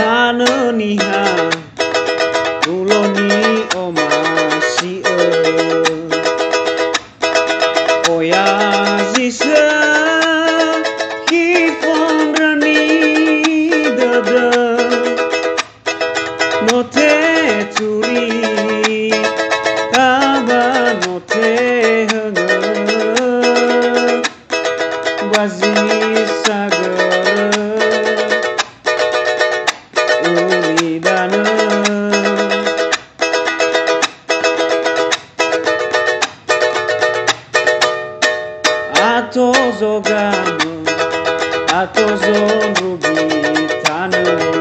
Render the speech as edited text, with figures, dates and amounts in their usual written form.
Taneniha uloni omasi oya zisa kifondrani dada note turi aba note hanga bazi sagar ulidana atozogama atozon rugi tanah